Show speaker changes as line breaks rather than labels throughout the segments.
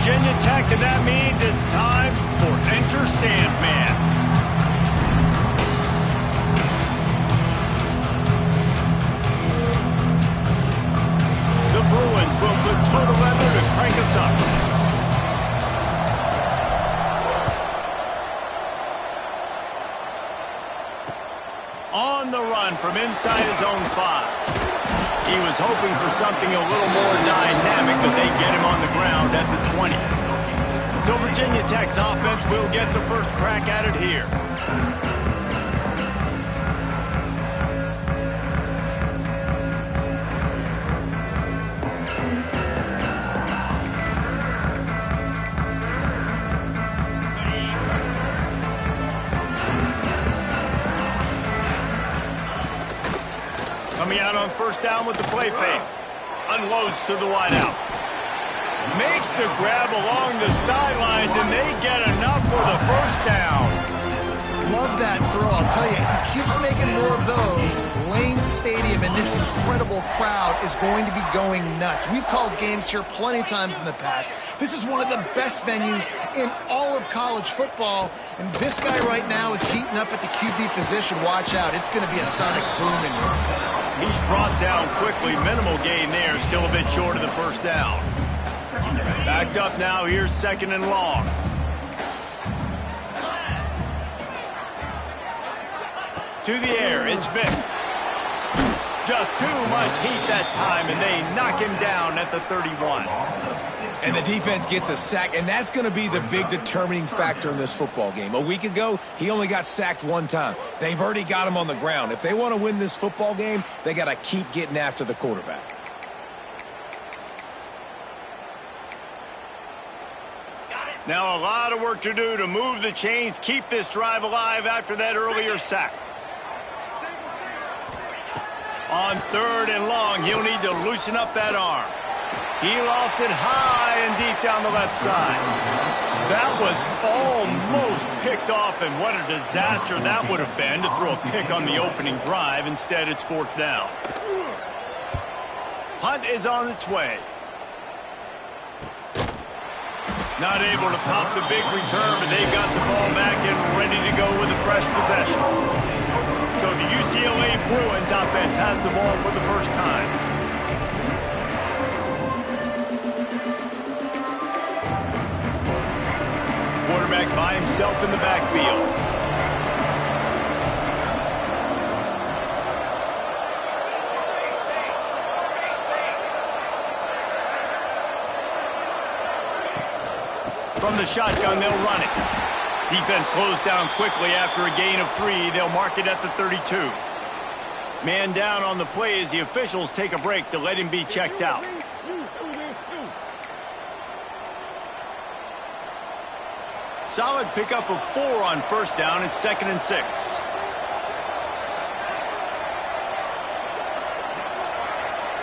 Virginia Tech, and that means it's time for Enter Sandman. The Bruins will put total weather to crank us up. On the run from inside his own 5. He was hoping for something a little more dynamic, but they get him on the ground at the 20. So Virginia Tech's offense will get the first crack at it here. Coming out on first down with the play fake. Unloads to the wideout. Makes the grab along the sidelines, and they get enough for the first down.
Love that throw. I'll tell you, he keeps making more of those. Lane Stadium and this incredible crowd is going to be going nuts. We've called games here plenty of times in the past. This is one of the best venues in all of college football, and this guy right now is heating up at the QB position. Watch out. It's going to be a sonic boom in here.
He's brought down quickly. Minimal gain there. Still a bit short of the first down. Backed up now. Here's second and long. To the air. It's Vic. Just too much heat that time, and they knock him down at the 31.
And the defense gets a sack, and that's going to be the big determining factor in this football game. A week ago, he only got sacked one time. They've already got him on the ground. If they want to win this football game, they got to keep getting after the quarterback.
Now a lot of work to do to move the chains, keep this drive alive after that earlier sack. On third and long, he'll need to loosen up that arm. He lost it high and deep down the left side. That was almost picked off, and what a disaster that would have been to throw a pick on the opening drive. Instead, it's fourth down. Punt is on its way. Not able to pop the big return, but they've got the ball back and ready to go with a fresh possession. So the UCLA Bruins offense has the ball for the first time. Quarterback by himself in the backfield. From the shotgun, they'll run it. Defense closed down quickly after a gain of 3. They'll mark it at the 32. Man down on the play as the officials take a break to let him be checked out. Solid pickup of 4 on first down. It's 2nd and 6.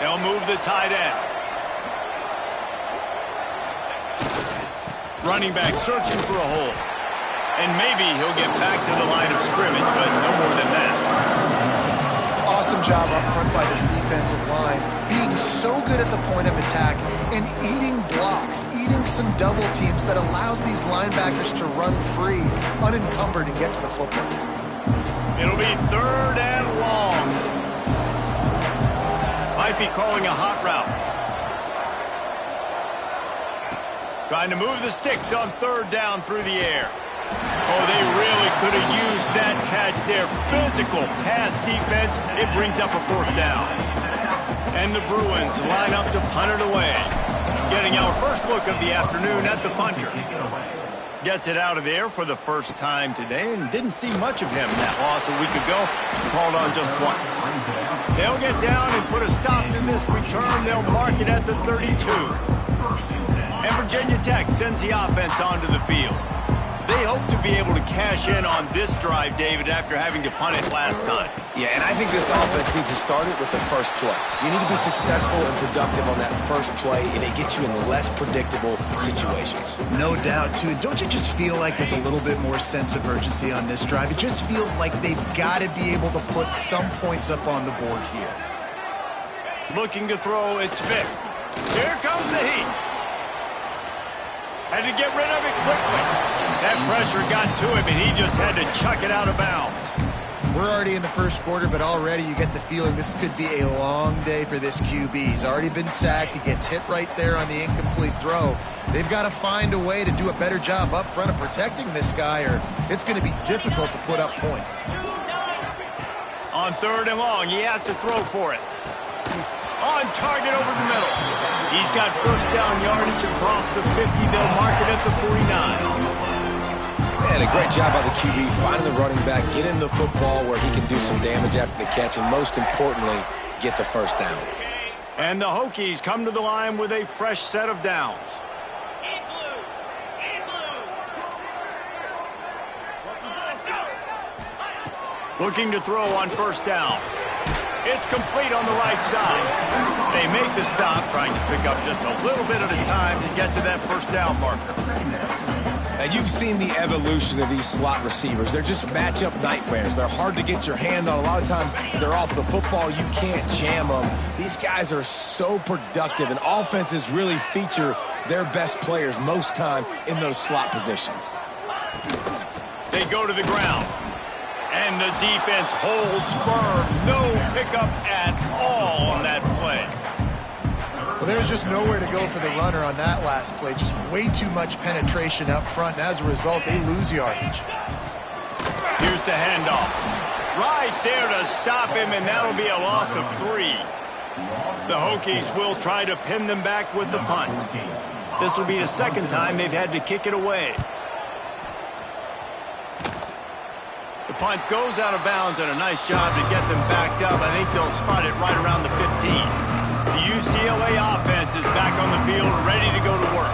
They'll move the tight end. Running back searching for a hole. And maybe he'll get back to the line of scrimmage, but no more than that.
Awesome job up front by this defensive line, being so good at the point of attack and eating blocks, eating some double teams that allows these linebackers to run free, unencumbered, and get to the football.
It'll be 3rd and long. Might be calling a hot route. Trying to move the sticks on 3rd down through the air. Oh, they really could have used that catch there. Physical pass defense. It brings up a 4th down. And the Bruins line up to punt it away. Getting our first look of the afternoon at the punter. Gets it out of there for the first time today and didn't see much of him. That loss a week ago, called on just once. They'll get down and put a stop to this return. They'll mark it at the 32. And Virginia Tech sends the offense onto the field. They hope to be able to cash in on this drive, David, after having to punt it last time.
Yeah, and I think this offense needs to start it with the first play. You need to be successful and productive on that first play, and it gets you in less predictable situations.
No doubt, too. Don't you just feel like there's a little bit more sense of urgency on this drive? It just feels like they've got to be able to put some points up on the board here.
Looking to throw, it's Vic. Here comes the heat. Had to get rid of it quickly. That pressure got to him, and he just had to chuck it out of bounds.
We're already in the first quarter, but already you get the feeling this could be a long day for this QB. He's already been sacked. He gets hit right there on the incomplete throw. They've got to find a way to do a better job up front of protecting this guy, or it's going to be difficult to put up points.
On 3rd and long, he has to throw for it. On target over the middle. He's got first down yardage across the 50. They'll mark it at the 49.
And a great job by the QB finding the running back, getting the football where he can do some damage after the catch, and most importantly, get the first down.
And the Hokies come to the line with a fresh set of downs. Looking to throw on first down. It's complete on the right side. They make the stop, trying to pick up just a little bit at a time to get to that first down marker.
And you've seen the evolution of these slot receivers. They're just matchup nightmares. They're hard to get your hand on. A lot of times, they're off the football. You can't jam them. These guys are so productive, and offenses really feature their best players most time in those slot positions.
They go to the ground. And the defense holds firm. No pickup at all on that play.
Well, there's just nowhere to go for the runner on that last play. Just way too much penetration up front, and as a result, they lose yardage.
Here's the handoff. Right there to stop him, and that'll be a loss of 3. The Hokies will try to pin them back with the punt. This will be the 2nd time they've had to kick it away. The punt goes out of bounds, and a nice job to get them backed up. I think they'll spot it right around the 15. The UCLA offense is back on the field, ready to go to work.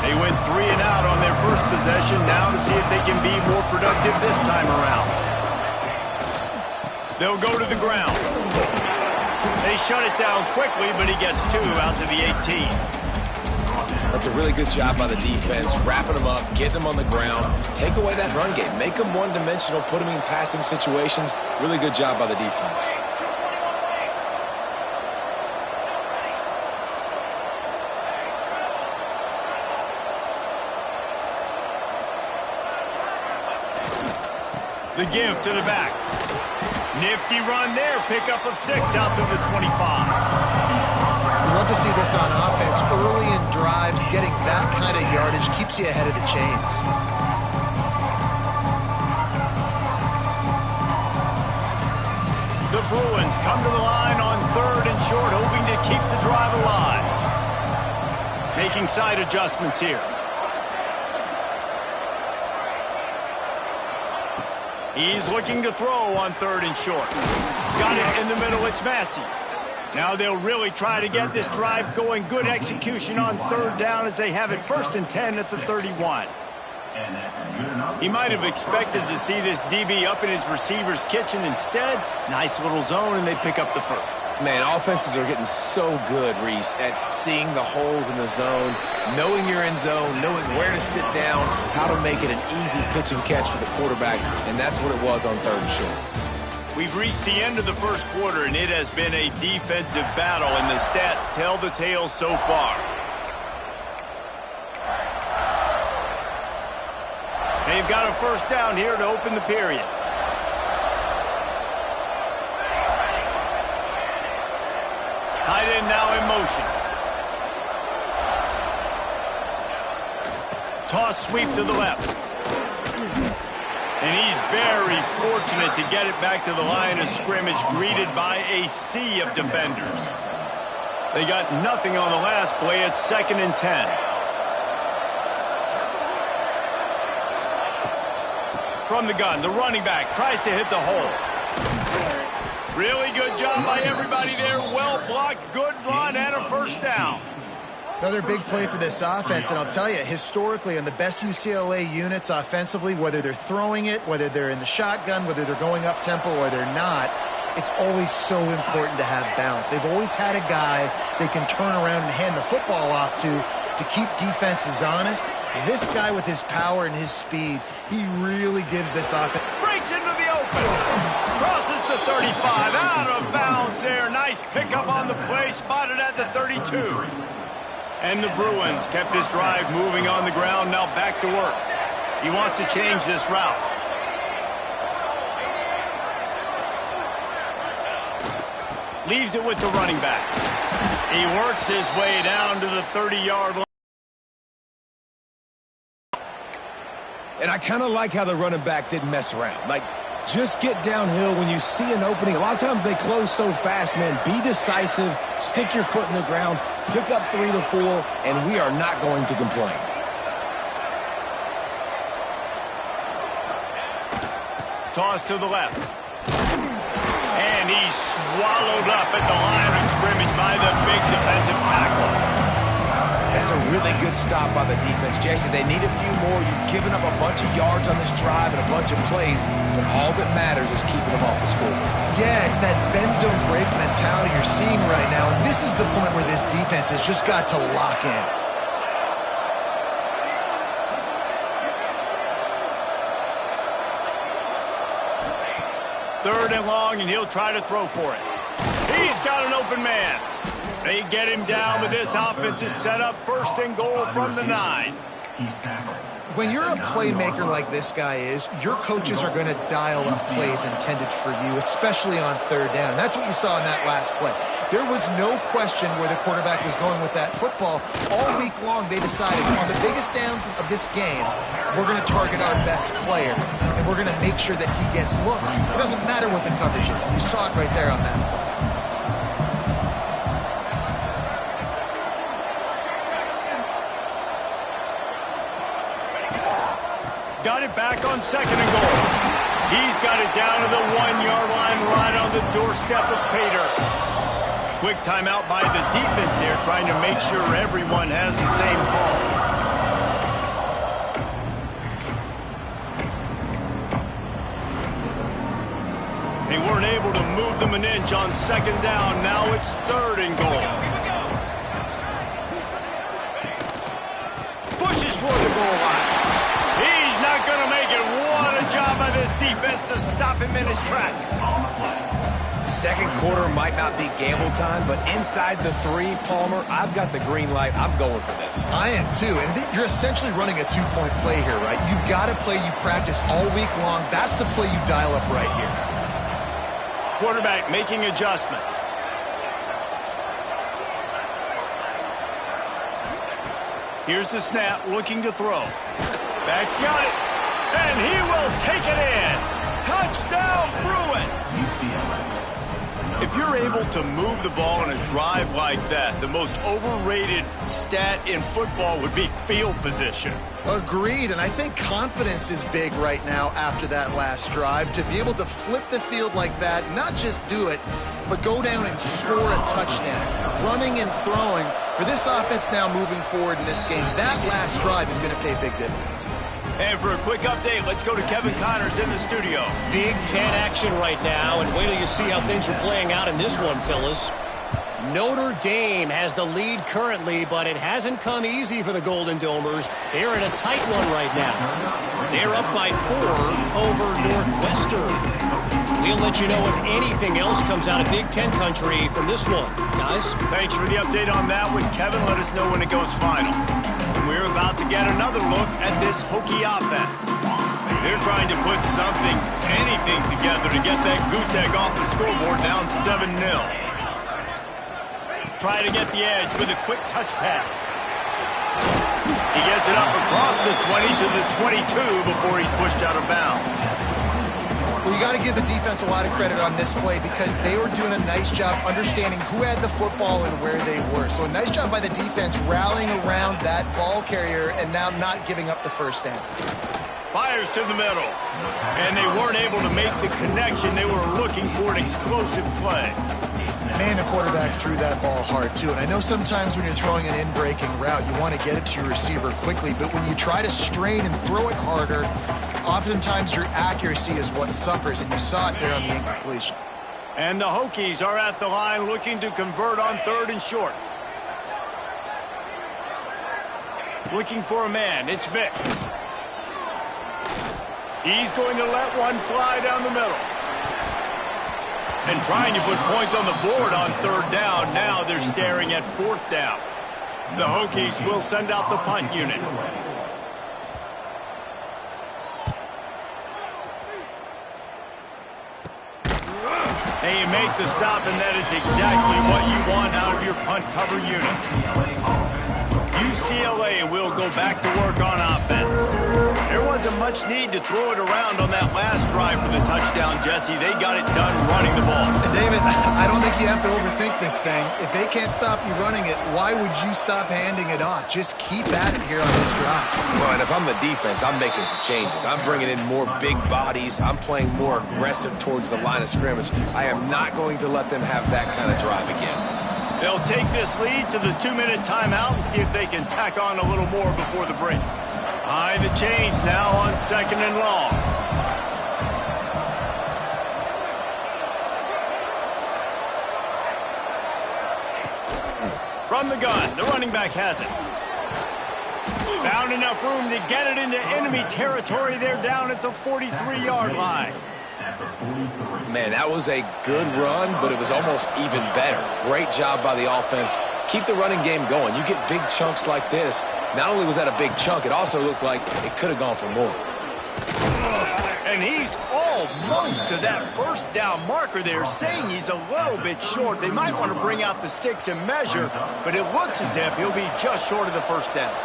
They went 3 and out on their first possession, now to see if they can be more productive this time around. They'll go to the ground. They shut it down quickly, but he gets 2 out to the 18.
That's a really good job by the defense, wrapping them up, getting them on the ground, take away that run game, make them one-dimensional, put them in passing situations. Really good job by the defense.
The give to the back. Nifty run there, pickup of 6 out to the 25.
Love to see this on offense. Early in drives, getting that kind of yardage keeps you ahead of the chains.
The Bruins come to the line on 3rd and short, hoping to keep the drive alive. Making side adjustments here. He's looking to throw on 3rd and short. Got it in the middle. It's Massey. Now they'll really try to get this drive going. Good execution on 3rd down as they have it 1st and 10 at the 31. He might have expected to see this DB up in his receiver's kitchen. Instead, nice little zone, and they pick up the 1st.
Man, offenses are getting so good, Reese, at seeing the holes in the zone, knowing you're in zone, knowing where to sit down, how to make it an easy pitch and catch for the quarterback, and that's what it was on 3rd and short.
We've reached the end of the 1st quarter, and it has been a defensive battle, and the stats tell the tale so far. They've got a 1st down here to open the period. Tight end now in motion. Toss sweep to the left. And he's very fortunate to get it back to the line of scrimmage, greeted by a sea of defenders. They got nothing on the last play. It's 2nd and 10. From the gun, the running back tries to hit the hole. Really good job by everybody there. Well blocked, good run, and a 1st down.
Another big play for this offense, and I'll tell you, historically, on the best UCLA units offensively, whether they're throwing it, whether they're in the shotgun, whether they're going up-tempo or they're not, it's always so important to have balance. They've always had a guy they can turn around and hand the football off to keep defenses honest. This guy with his power and his speed, he really gives this offense.
Breaks into the open. Crosses the 35. Out of bounds there. Nice pickup on the play. Spotted at the 32. And the Bruins kept this drive moving on the ground. Now back to work. He wants to change this route. Leaves it with the running back. He works his way down to the 30-yard line.
And I kind of like how the running back didn't mess around. Like, just get downhill when you see an opening. A lot of times they close so fast, man. Be decisive, stick your foot in the ground, pick up 3 to 4, and we are not going to complain.
Toss to the left. And he's swallowed up at the line of scrimmage by the big defensive tackle.
That's a really good stop by the defense. Jesse, they need a few more. You've given up a bunch of yards on this drive and a bunch of plays, but all that matters is keeping them off the scoreboard.
Yeah, it's that bend, don't break mentality you're seeing right now, and this is the point where this defense has just got to lock in.
Third and long, and he'll try to throw for it. He's got an open man. They get him down, but this offense is set up 1st and goal from the 9.
When you're a playmaker like this guy is, your coaches are going to dial up plays intended for you, especially on 3rd down. That's what you saw in that last play. There was no question where the quarterback was going with that football. All week long, they decided on the biggest downs of this game, we're going to target our best player, and we're going to make sure that he gets looks. It doesn't matter what the coverage is. You saw it right there on that play.
Got it back on 2nd and goal. He's got it down to the 1-yard line right on the doorstep of Pater. Quick timeout by the defense there, trying to make sure everyone has the same call. They weren't able to move them an inch on 2nd down. Now it's 3rd and goal. Pushes toward the goal line. He's not going to make it. What a job by this defense to stop him in his tracks.
2nd quarter might not be gamble time, but inside the 3, Palmer, I've got the green light. I'm going for this.
I am too, and you're essentially running a 2-point play here, right? You've got a play you practice all week long. That's the play you dial up right here.
Quarterback making adjustments. Here's the snap, looking to throw. Back's got it, and he will take it in. Touchdown, Bruins! If If you're able to move the ball on a drive like that, the most overrated stat in football would be field position.
Agreed, and I think confidence is big right now after that last drive. To be able to flip the field like that, not just do it, but go down and score a touchdown. Running and throwing, for this offense now moving forward in this game, that last drive is going to pay big dividends.
And for a quick update, let's go to Kevin Connors in the studio.
Big Ten action right now, and wait till you see how things are playing out in this one, Phyllis. Notre Dame has the lead currently, but it hasn't come easy for the Golden Domers. They're in a tight one right now. They're up by 4 over Northwestern. We'll let you know if anything else comes out of Big Ten country from this one. Guys?
Thanks for the update on that one, Kevin. Let us know when it goes final. And we're about to get another look at this Hokie offense. They're trying to put something, anything together to get that goose egg off the scoreboard down 7-0. Try to get the edge with a quick touch pass. He gets it up across the 20 to the 22 before he's pushed out of bounds.
Well, you got to give the defense a lot of credit on this play because they were doing a nice job understanding who had the football and where they were. So a nice job by the defense rallying around that ball carrier and now not giving up the first down.
Fires to the middle. And they weren't able to make the connection. They were looking for an explosive play.
Man, the quarterback threw that ball hard, too. And I know sometimes when you're throwing an in-breaking route, you want to get it to your receiver quickly. But when you try to strain and throw it harder, oftentimes your accuracy is what suffers. And you saw it there on the incompletion.
And the Hokies are at the line looking to convert on 3rd and short. Looking for a man. It's Vic. He's going to let one fly down the middle. And trying to put points on the board on 3rd down. Now they're staring at 4th down. The Hokies will send out the punt unit. And you make the stop, and that is exactly what you want out of your punt cover unit. UCLA will go back to work on offense. There wasn't much need to throw it around on that last drive for the touchdown, Jesse. They got it done running the ball.
And David, I don't think you have to overthink this thing. If they can't stop you running it, why would you stop handing it off? Just keep at it here on this drive.
Well, and if I'm the defense, I'm making some changes. I'm bringing in more big bodies. I'm playing more aggressive towards the line of scrimmage. I am not going to let them have that kind of drive again.
They'll take this lead to the 2-minute timeout and see if they can tack on a little more before the break. Behind the chains now on 2nd and long. From the gun, the running back has it. Found enough room to get it into enemy territory. They're down at the 43-yard line.
Man, that was a good run, but it was almost even better. Great job by the offense. Keep the running game going. You get big chunks like this. Not only was that a big chunk, it also looked like it could have gone for more.
And he's almost to that 1st down marker there, saying he's a little bit short. They might want to bring out the sticks and measure, but it looks as if he'll be just short of the 1st down.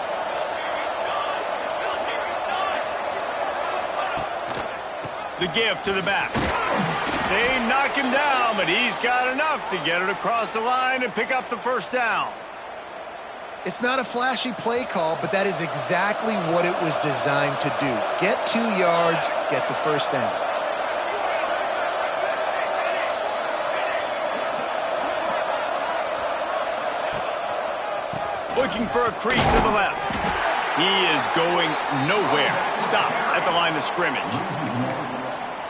The give to the back. They knock him down, but he's got enough to get it across the line and pick up the 1st down.
It's not a flashy play call, but that is exactly what it was designed to do. Get 2 yards, get the 1st down.
Looking for a crease to the left. He is going nowhere. Stop at the line of scrimmage.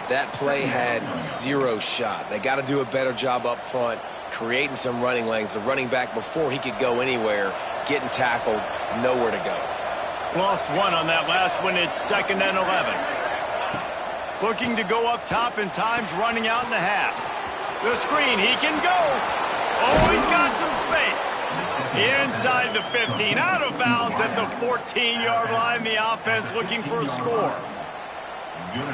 That play had 0 shot. They got to do a better job up front, creating some running lanes. The running back, before he could go anywhere, getting tackled, nowhere to go.
Lost 1 on that last one. It's 2nd and 11. Looking to go up top, and time's running out in the half. The screen, he can go. Oh, he's got some space. Inside the 15, out of bounds at the 14-yard line. The offense looking for a score.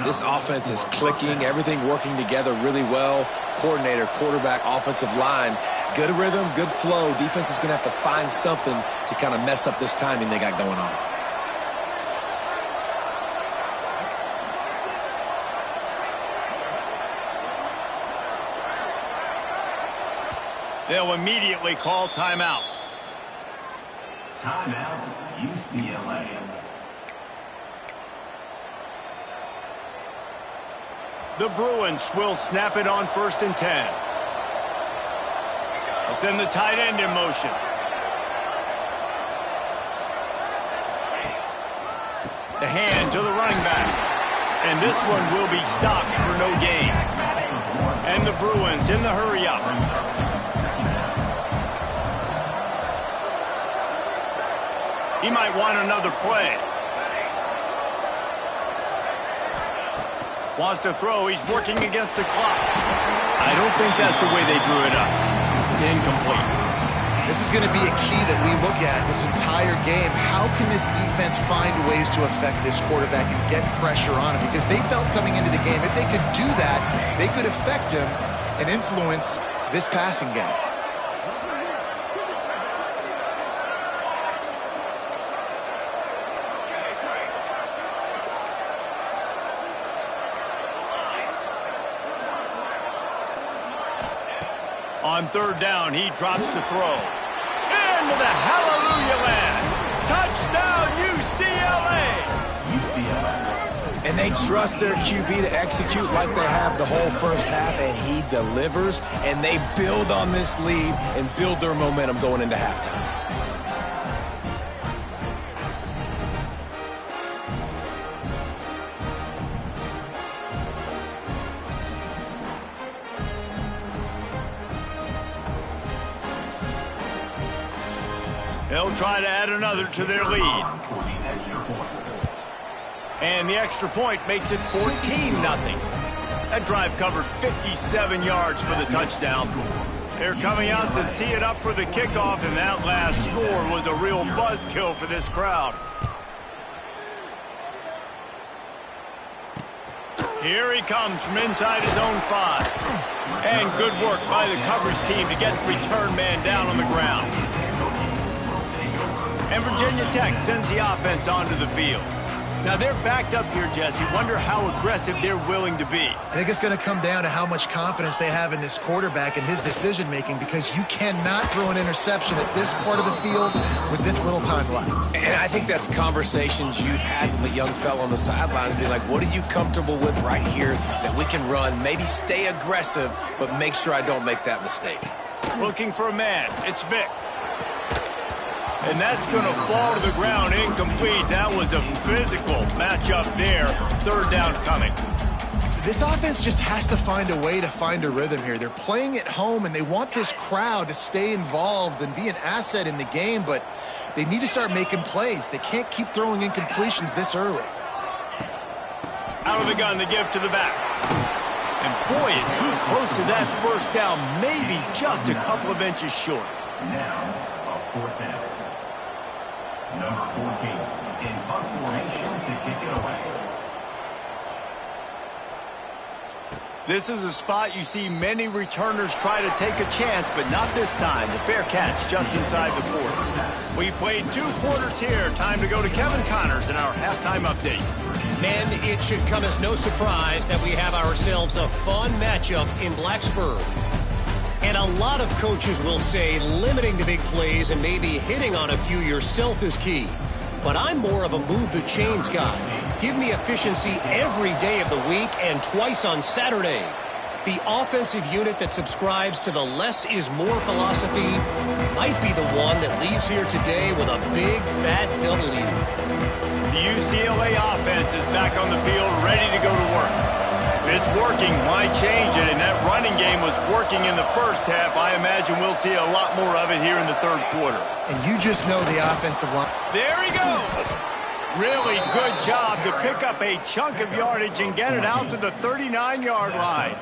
This offense is clicking, everything working together really well. Coordinator, quarterback, offensive line, good rhythm, good flow. Defense is going to have to find something to kind of mess up this timing they got going on.
They'll immediately call timeout.
Timeout, UCLA.
The Bruins will snap it on 1st and 10. They'll send the tight end in motion. The hand to the running back. And this one will be stopped for no gain. And the Bruins in the hurry up. He might want another play. Wants to throw. He's working against the clock. I don't think that's the way they drew it up. Incomplete.
This is going to be a key that we look at this entire game. How can this defense find ways to affect this quarterback and get pressure on him? Because they felt coming into the game, if they could do that, they could affect him and influence this passing game.
On 3rd down, he drops to throw. Into the hallelujah land. Touchdown, UCLA!
And they trust their QB to execute like they have the whole first half, and he delivers, and they build on this lead and build their momentum going into halftime.
They'll try to add another to their lead. And the extra point makes it 14-0. That drive covered 57 yards for the touchdown. They're coming out to tee it up for the kickoff, and that last score was a real buzzkill for this crowd. Here he comes from inside his own 5. And good work by the coverage team to get the return man down on the ground. And Virginia Tech sends the offense onto the field. Now they're backed up here, Jesse. Wonder how aggressive they're willing to be.
I think it's going to come down to how much confidence they have in this quarterback and his decision-making, because you cannot throw an interception at this part of the field with this little time left.
And I think that's conversations you've had with a young fellow on the sideline and be like, what are you comfortable with right here that we can run? Maybe stay aggressive, but make sure I don't make that mistake.
Looking for a man. It's Vic. And that's going to fall to the ground incomplete. That was a physical matchup there. 3rd down coming.
This offense just has to find a way to find a rhythm here. They're playing at home, and they want this crowd to stay involved and be an asset in the game, but they need to start making plays. They can't keep throwing incompletions this early.
Out of the gun to give to the back. And boy, is he close to that 1st down, maybe just a couple of inches short.
Now, a 4th down. Number 14 in punt formation to kick it away.
This is a spot you see many returners try to take a chance, but not this time. The fair catch just inside the 40. We played 2 quarters here. Time to go to Kevin Connors in our halftime update.
Men, it should come as no surprise that we have ourselves a fun matchup in Blacksburg. And a lot of coaches will say limiting the big plays and maybe hitting on a few yourself is key. But I'm more of a move the chains guy. Give me efficiency every day of the week and twice on Saturday. The offensive unit that subscribes to the less is more philosophy might be the one that leaves here today with a big fat W.
The UCLA offense is back on the field, ready to go to work. If it's working, why change it? And that running game was working in the first half. I imagine we'll see a lot more of it here in the 3rd quarter.
And you just know the offensive line.
There he goes. Really good job to pick up a chunk of yardage and get it out to the 39-yard line.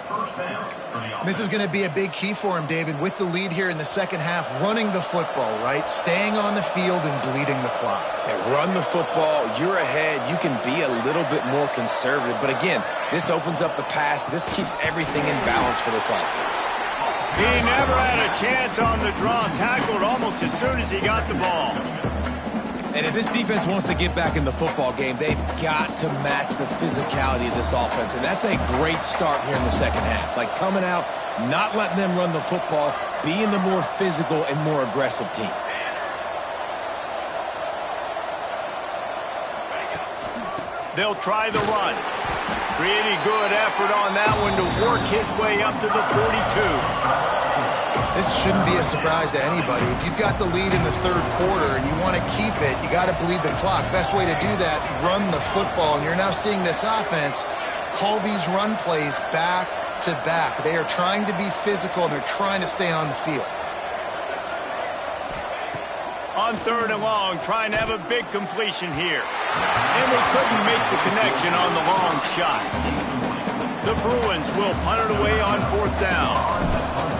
This is going to be a big key for him, David, with the lead here in the 2nd half, running the football, right? Staying on the field and bleeding the clock.
Yeah, run the football. You're ahead. You can be a little bit more conservative. But again, this opens up the pass. This keeps everything in balance for this offense.
He never had a chance on the draw. Tackled almost as soon as he got the ball.
And if this defense wants to get back in the football game, they've got to match the physicality of this offense. And that's a great start here in the 2nd half. Like coming out, not letting them run the football, being the more physical and more aggressive team.
They'll try the run. Pretty good effort on that one to work his way up to the 42.
This shouldn't be a surprise to anybody. If you've got the lead in the third quarter and you want to keep it, you got to bleed the clock. Best way to do that, run the football. And you're now seeing this offense call these run plays back to back. They are trying to be physical and they're trying to stay on the field.
On third and long, trying to have a big completion here. And they couldn't make the connection on the long shot. The Bruins will punt it away on fourth down.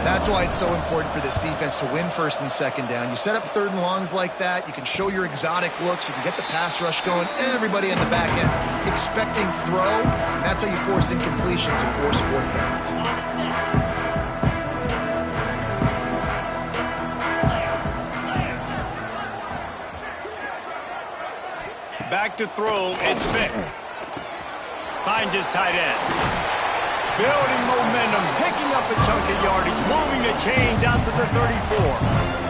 That's why it's so important for this defense to win first and second down. You set up third and longs like that, you can show your exotic looks, you can get the pass rush going, everybody in the back end expecting throw, and that's how you force incompletions and force fourth downs.
Back to throw, it's Vick. Finds his tight end. Building momentum, picking up a chunk of yardage, moving the chains out to the 34.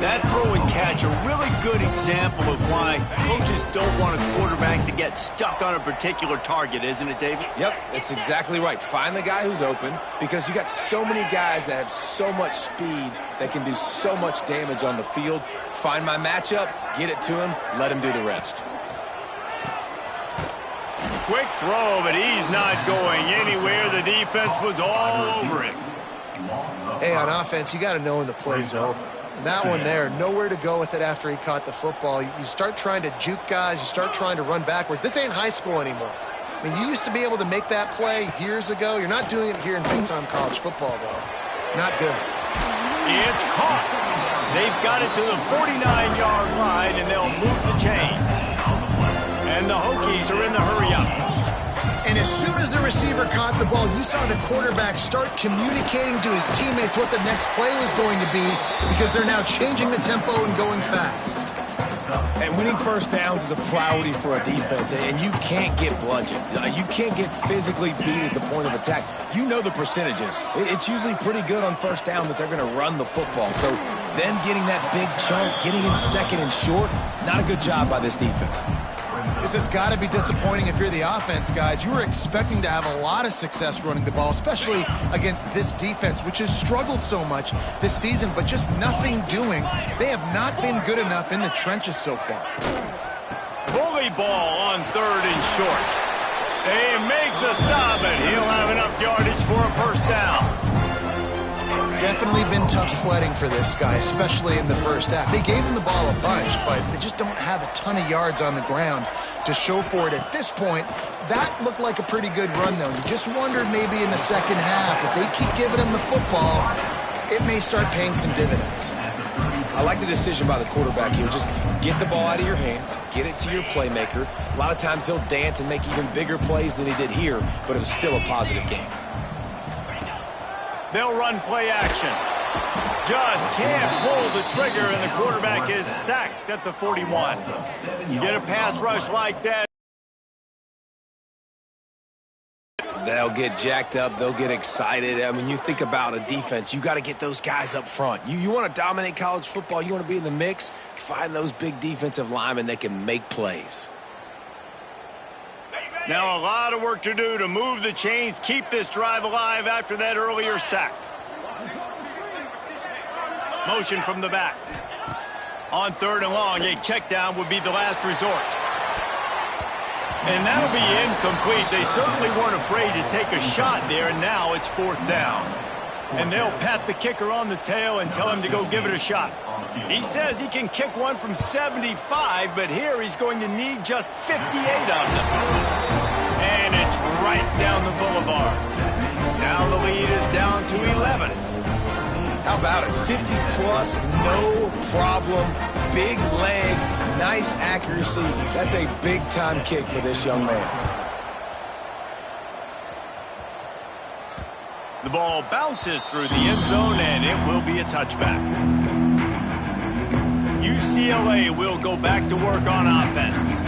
That throw and catch, a really good example of why coaches don't want a quarterback to get stuck on a particular target, isn't it, David?
Yep, that's exactly right. Find the guy who's open because you got so many guys that have so much speed that can do so much damage on the field. Find my matchup, get it to him, let him do the rest.
Quick throw, but he's not going anywhere. The defense was all over him.
Hey, on offense, you got to know when the play's over. That one there, nowhere to go with it after he caught the football. You start trying to juke guys. You start trying to run backwards. This ain't high school anymore. I mean, you used to be able to make that play years ago. You're not doing it here in big-time college football, though. Not good.
It's caught. They've got it to the 49-yard line, and they'll move the chains. And the Hokies are in the hurry-up.
And as soon as the receiver caught the ball, you saw the quarterback start communicating to his teammates what the next play was going to be because they're now changing the tempo and going fast.
And winning first downs is a priority for a defense, and you can't get bludgeoned. You can't get physically beat at the point of attack. You know the percentages. It's usually pretty good on first down that they're going to run the football. So then getting that big chunk, getting in second and short, not a good job by this defense.
This has got to be disappointing if you're the offense, guys. You were expecting to have a lot of success running the ball, especially against this defense, which has struggled so much this season, but just nothing doing. They have not been good enough in the trenches so far.
Bully ball on third and short. They make the stop, and he'll have enough yardage for a first down.
Definitely been tough sledding for this guy, especially in the first half. They gave him the ball a bunch, but they just don't have a ton of yards on the ground to show for it at this point. That looked like a pretty good run, though. You just wondered maybe in the second half, if they keep giving him the football, it may start paying some dividends.
I like the decision by the quarterback here. Just get the ball out of your hands, get it to your playmaker. A lot of times he'll dance and make even bigger plays than he did here, but it was still a positive game.
They'll run play action. Just can't pull the trigger, and the quarterback is sacked at the 41. Get a pass rush like that.
They'll get jacked up. They'll get excited. I mean, you think about a defense, you got to get those guys up front. You want to dominate college football. You want to be in the mix. Find those big defensive linemen that can make plays.
Now a lot of work to do to move the chains, keep this drive alive after that earlier sack. Motion from the back. On third and long, a check down would be the last resort. And that'll be incomplete. They certainly weren't afraid to take a shot there, and now it's fourth down. And they'll pat the kicker on the tail and tell him to go give it a shot. He says he can kick one from 75, but here he's going to need just 58 of them. And it's right down the boulevard. Now the lead is down to 11.
How about it? 50-plus, no problem. Big leg, nice accuracy. That's a big-time kick for this young man.
The ball bounces through the end zone, and it will be a touchback. UCLA will go back to work on offense.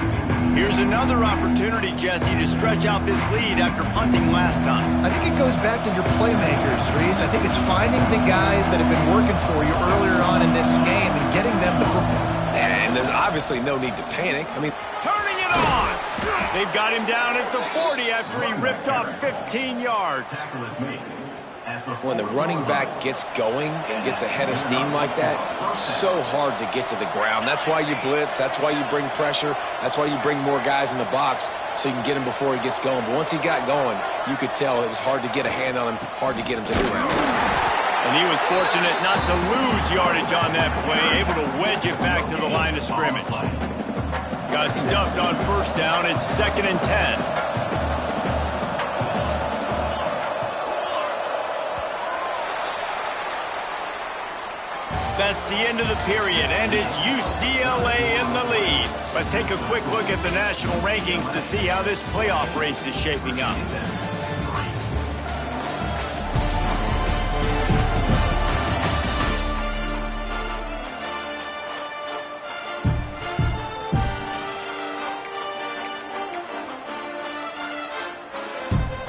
Here's another opportunity, Jesse, to stretch out this lead after punting last time.
I think it goes back to your playmakers, Reese. I think it's finding the guys that have been working for you earlier on in this game and getting them the football.
And there's obviously no need to panic. I mean,
Turning it on! They've got him down at the 40 after he ripped off 15 yards.
when the running back gets going and gets a head of steam like that, so hard to get to the ground. That's why you blitz. That's why you bring pressure. That's why you bring more guys in the box so you can get him before he gets going. But once he got going, you could tell it was hard to get a hand on him, hard to get him to the ground.
And he was fortunate not to lose yardage on that play, able to wedge it back to the line of scrimmage. Got stuffed on first down. It's 2nd and 10. That's the end of the period, and it's UCLA in the lead. Let's take a quick look at the national rankings to see how this playoff race is shaping up.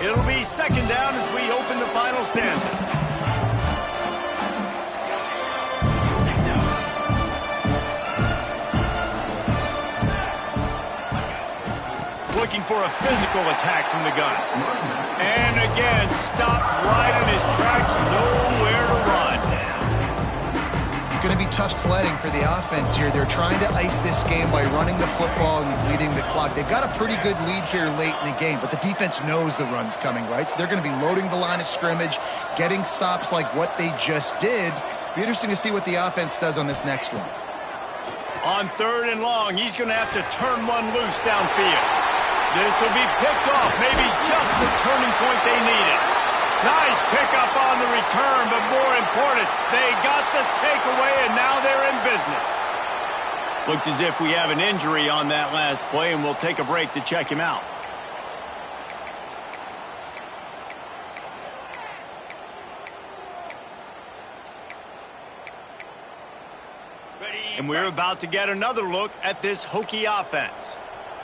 It'll be 2nd down as we open the final stanza. Looking for a physical attack from the gun. And again, stopped right in his tracks, nowhere to run.
It's going to be tough sledding for the offense here. They're trying to ice this game by running the football and bleeding the clock. They've got a pretty good lead here late in the game, but the defense knows the run's coming, right? So they're going to be loading the line of scrimmage, getting stops like what they just did. Be interesting to see what the offense does on this next one.
On 3rd and long, he's going to have to turn one loose downfield. This will be picked off, maybe just the turning point they needed. Nice pickup on the return, but more important, they got the takeaway, and now they're in business. Looks as if we have an injury on that last play, and we'll take a break to check him out. And we're about to get another look at this Hokie offense.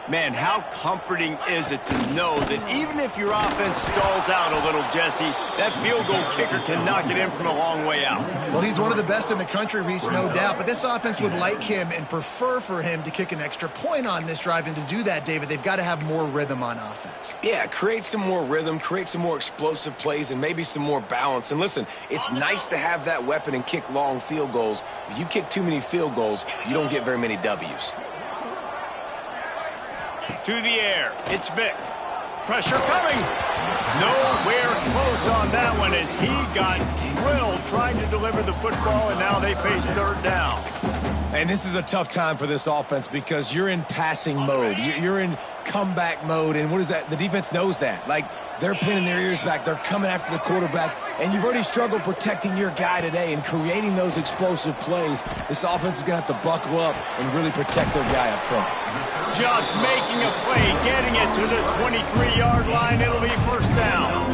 Man, how comforting is it to know that even if your offense stalls out a little, Jesse, that field goal kicker can knock it in from a long way out.
Well, he's one of the best in the country, Reese, no doubt. But this offense would like him and prefer for him to kick an extra point on this drive. And to do that, David, they've got to have more rhythm on offense.
Yeah, create some more rhythm, create some more explosive plays, and maybe some more balance. And listen, it's nice to have that weapon and kick long field goals. If you kick too many field goals, you don't get very many W's.
To the air, it's Vic. Pressure coming. Nowhere close on that one as he got drilled trying to deliver the football, and now they face 3rd down.
And this is a tough time for this offense because you're in passing mode. You're in comeback mode, and what is that? The defense knows that. Like, they're pinning their ears back. They're coming after the quarterback, and you've already struggled protecting your guy today and creating those explosive plays. This offense is going to have to buckle up and really protect their guy up front.
Just making a play, getting it to the 23-yard line. It'll be 1st down.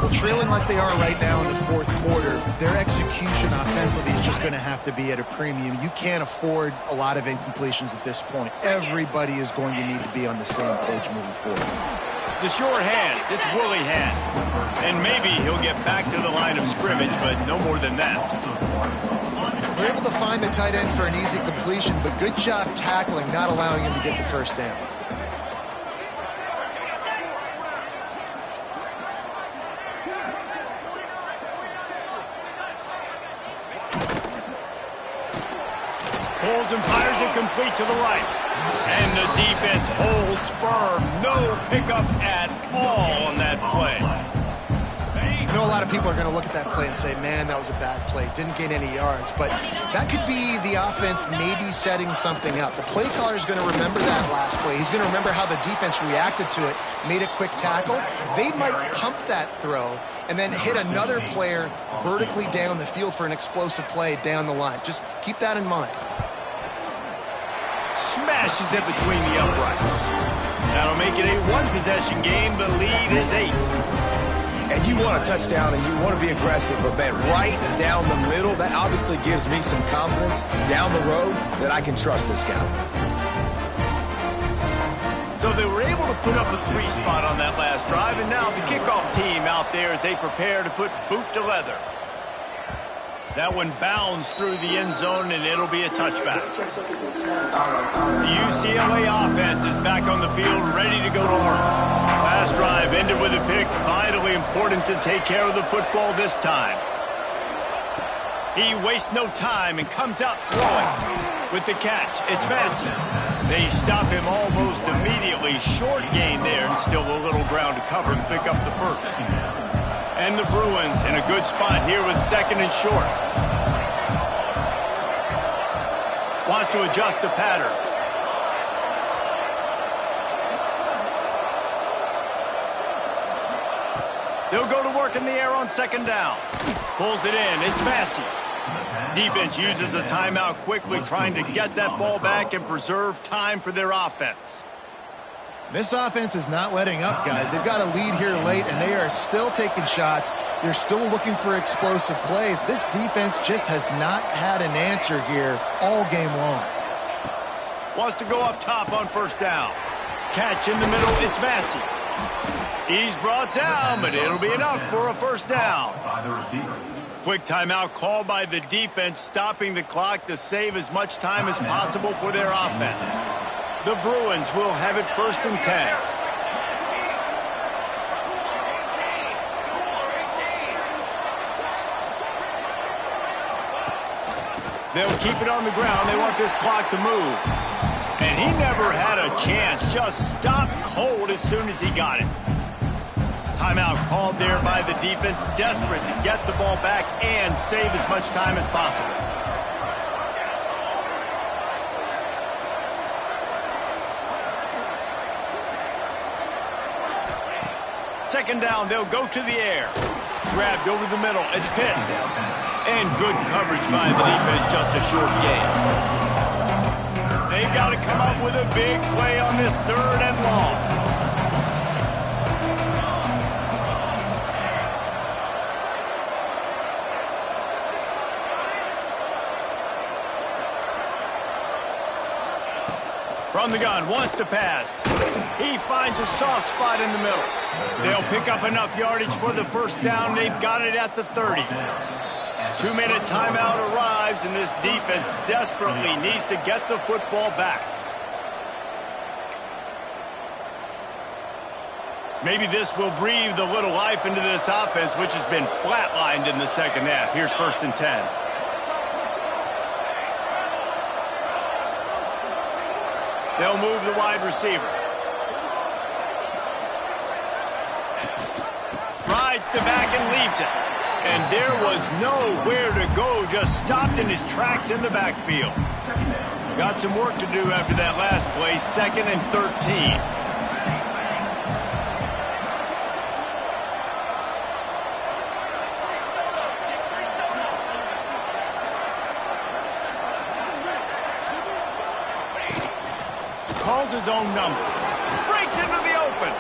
Well, trailing like they are right now in the 4th quarter, their execution offensively is just going to have to be at a premium. You can't afford a lot of incompletions at this point. Everybody is going to need to be on the same page moving forward.
The short hands, it's woolly hands. And maybe he'll get back to the line of scrimmage, but no more than that.
They're able to find the tight end for an easy completion, but good job tackling, not allowing him to get the 1st down.
Pulls and fires it complete to the right. And the defense holds firm. No pickup at all on that play.
I know a lot of people are going to look at that play and say, man, that was a bad play. Didn't gain any yards. But that could be the offense maybe setting something up. The play caller is going to remember that last play. He's going to remember how the defense reacted to it, made a quick tackle. They might pump that throw and then hit another player vertically down the field for an explosive play down the line. Just keep that in mind.
Smashes it between the uprights. That'll make it a 1-possession game. The lead is 8.
And you want a touchdown and you want to be aggressive, but man, right down the middle, that obviously gives me some confidence down the road that I can trust this guy.
So they were able to put up a 3 spot on that last drive, and now the kickoff team out there as they prepare to put boot to leather. That one bounds through the end zone, and it'll be a touchback. The UCLA offense is back on the field, ready to go to work. Last drive ended with a pick. Vitally important to take care of the football this time. He wastes no time and comes out throwing. With the catch, it's Messi. They stop him almost immediately. Short gain there, and still a little ground to cover to pick up the first. And the Bruins in a good spot here with 2nd and short. Wants to adjust the pattern. They'll go to work in the air on 2nd down. Pulls it in. It's Messi. Defense uses a timeout quickly, trying to get that ball back and preserve time for their offense.
This offense is not letting up, guys. They've got a lead here late, and they are still taking shots. They're still looking for explosive plays. This defense just has not had an answer here all game long.
Wants to go up top on 1st down. Catch in the middle, it's Messi. He's brought down, but it'll be enough for a 1st down.
By the receiver.
Quick timeout called by the defense, stopping the clock to save as much time as possible for their offense. The Bruins will have it 1st and 10. They'll keep it on the ground. They want this clock to move. And he never had a chance. Just stopped cold as soon as he got it. Timeout called there by the defense, desperate to get the ball back and save as much time as possible. Second down, they'll go to the air. Grabbed over the middle, it's Pitts. And good coverage by the defense, just a short gain. They've got to come up with a big play on this 3rd and long. From the gun, wants to pass. He finds a soft spot in the middle. They'll pick up enough yardage for the 1st down. They've got it at the 30. 2-minute timeout arrives, and this defense desperately needs to get the football back. Maybe this will breathe a little life into this offense, which has been flatlined in the 2nd half. Here's 1st and 10. They'll move the wide receiver. Rides the back and leaves it. And there was nowhere to go, just stopped in his tracks in the backfield. Got some work to do after that last play, 2nd and 13. Calls his own number. Breaks into the open.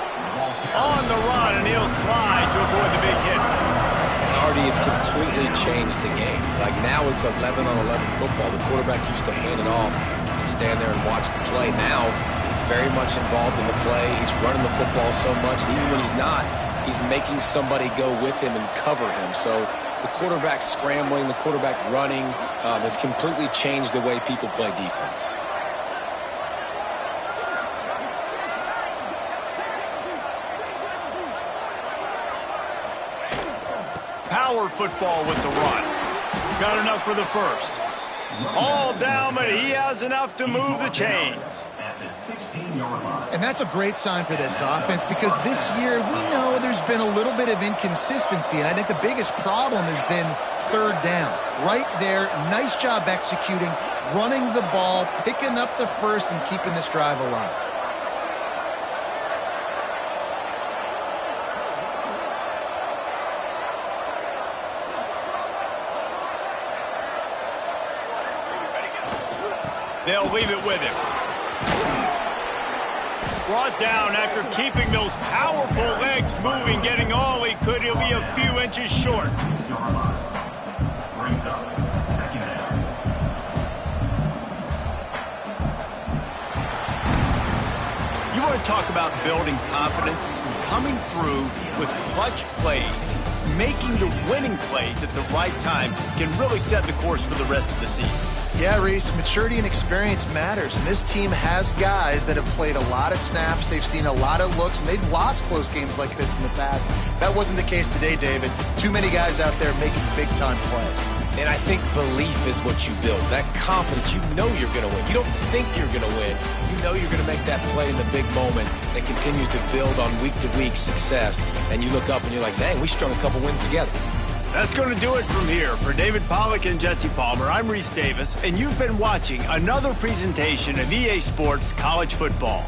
On the run, and he'll slide to avoid the big hit.
And Artie, it's completely changed the game. Like now it's 11-on-11 football. The quarterback used to hand it off and stand there and watch the play. Now he's very much involved in the play. He's running the football so much, and even when he's not, he's making somebody go with him and cover him. So the quarterback scrambling, the quarterback running, has completely changed the way people play defense.
Power football with the run. Got enough for the 1st. All down, but he has enough to move the chains.
And that's a great sign for this offense, because this year we know there's been a little bit of inconsistency, and I think the biggest problem has been 3rd down. Right there, nice job executing, running the ball, picking up the 1st, and keeping this drive alive.
They'll leave it with him. Brought down after keeping those powerful legs moving, getting all he could. He'll be a few inches short.
Brings up 2nd down.
You want to talk about building confidence, coming through with clutch plays, making the winning plays at the right time can really set the course for the rest of the season.
Yeah, Reese, maturity and experience matters, and this team has guys that have played a lot of snaps, they've seen a lot of looks, and they've lost close games like this in the past. That wasn't the case today, David. Too many guys out there making big-time plays.
And I think belief is what you build. That confidence, you know you're going to win. You don't think you're going to win. You know you're going to make that play in the big moment that continues to build on week-to-week success. And you look up and you're like, dang, we strung a couple wins together.
That's going to do it from here. For David Pollack and Jesse Palmer, I'm Reese Davis, and you've been watching another presentation of EA Sports College Football.